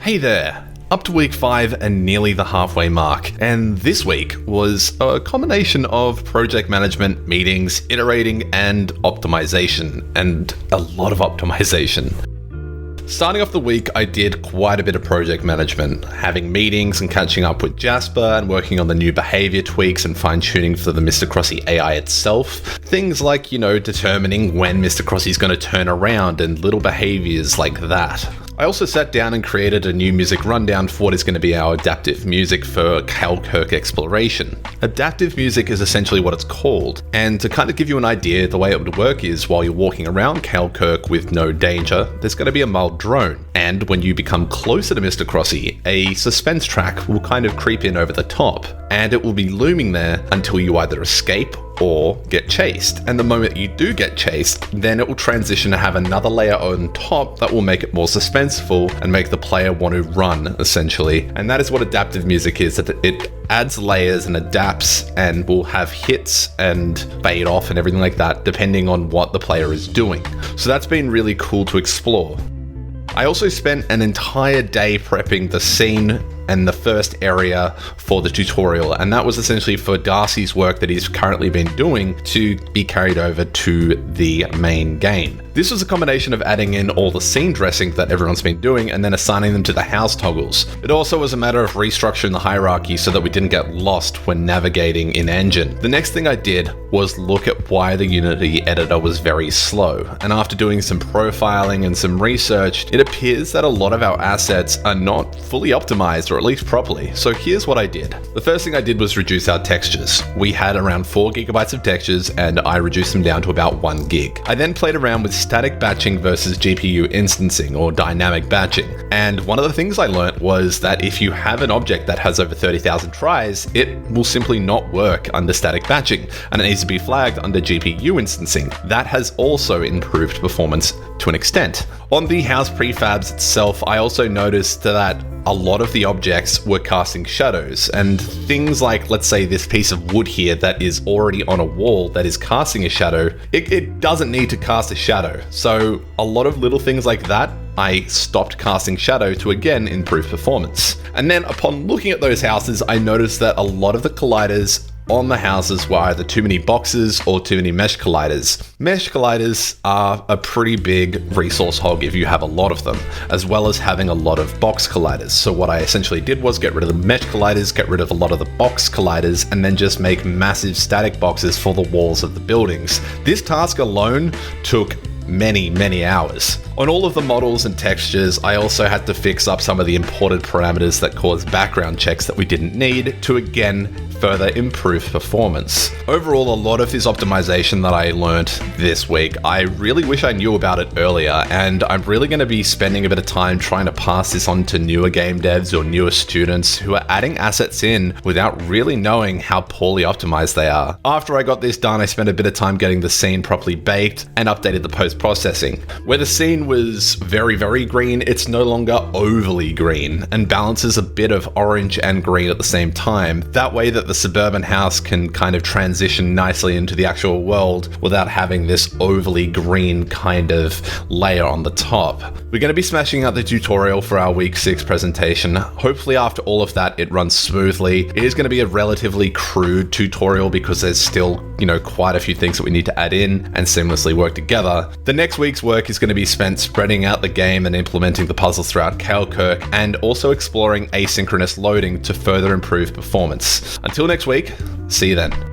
Hey there! Up to week 5 and nearly the halfway mark, and this week was a combination of project management, meetings, iterating, and optimization, and a lot of optimization. Starting off the week, I did quite a bit of project management, having meetings and catching up with Jasper and working on the new behavior tweaks and fine-tuning for the Mr. Crossy AI itself. Things like, determining when Mr. Crossy is going to turn around and little behaviors like that. I also sat down and created a new music rundown for what is going to be our adaptive music for Calkirk exploration. Adaptive music is essentially what it's called, and to kind of give you an idea, the way it would work is while you're walking around Calkirk with no danger, there's going to be a mild drone, and when you become closer to Mr. Crossy, a suspense track will kind of creep in over the top, and it will be looming there until you either escape or get chased. And the moment you do get chased, then it will transition to have another layer on top that will make it more suspenseful and make the player want to run, essentially. And that is what adaptive music is, that it adds layers and adapts and will have hits and fade off and everything like that, depending on what the player is doing. So that's been really cool to explore. I also spent an entire day prepping the scene and the first area for the tutorial, and that was essentially for Darcy's work that he's currently been doing to be carried over to the main game. This was a combination of adding in all the scene dressing that everyone's been doing and then assigning them to the house toggles. It also was a matter of restructuring the hierarchy so that we didn't get lost when navigating in engine. The next thing I did was look at why the Unity editor was very slow, and after doing some profiling and some research, it appears that a lot of our assets are not fully optimized, or at least properly. So here's what I did. The first thing I did was reduce our textures. We had around 4 gigabytes of textures and I reduced them down to about 1 gig. I then played around with static batching versus GPU instancing, or dynamic batching. And one of the things I learned was that if you have an object that has over 30,000 tries, it will simply not work under static batching, and it needs to be flagged under GPU instancing. That has also improved performance to an extent. On the house prefabs itself, I also noticed that a lot of the objects were casting shadows, and things like, let's say, this piece of wood here that is already on a wall that is casting a shadow, it doesn't need to cast a shadow. So a lot of little things like that, I stopped casting shadow to again improve performance. And then upon looking at those houses, I noticed that a lot of the colliders on the houses were either too many boxes or too many mesh colliders. Mesh colliders are a pretty big resource hog if you have a lot of them, as well as having a lot of box colliders. So what I essentially did was get rid of the mesh colliders, get rid of a lot of the box colliders, and then just make massive static boxes for the walls of the buildings. This task alone took many hours. On all of the models and textures, I also had to fix up some of the imported parameters that caused background checks that we didn't need to again further improve performance. Overall, a lot of this optimization that I learned this week, I really wish I knew about it earlier, and I'm really going to be spending a bit of time trying to pass this on to newer game devs or newer students who are adding assets in without really knowing how poorly optimized they are. After I got this done, I spent a bit of time getting the scene properly baked and updated the post-processing. Where the scene was very green, it's no longer overly green, and balances a bit of orange and green at the same time. That way that the suburban house can kind of transition nicely into the actual world without having this overly green kind of layer on the top. We're going to be smashing out the tutorial for our week 6 presentation. Hopefully after all of that, it runs smoothly. It is going to be a relatively crude tutorial because there's still, quite a few things that we need to add in and seamlessly work together. The next week's work is going to be spent spreading out the game and implementing the puzzles throughout Calkirk, and also exploring asynchronous loading to further improve performance. Until next week, see you then.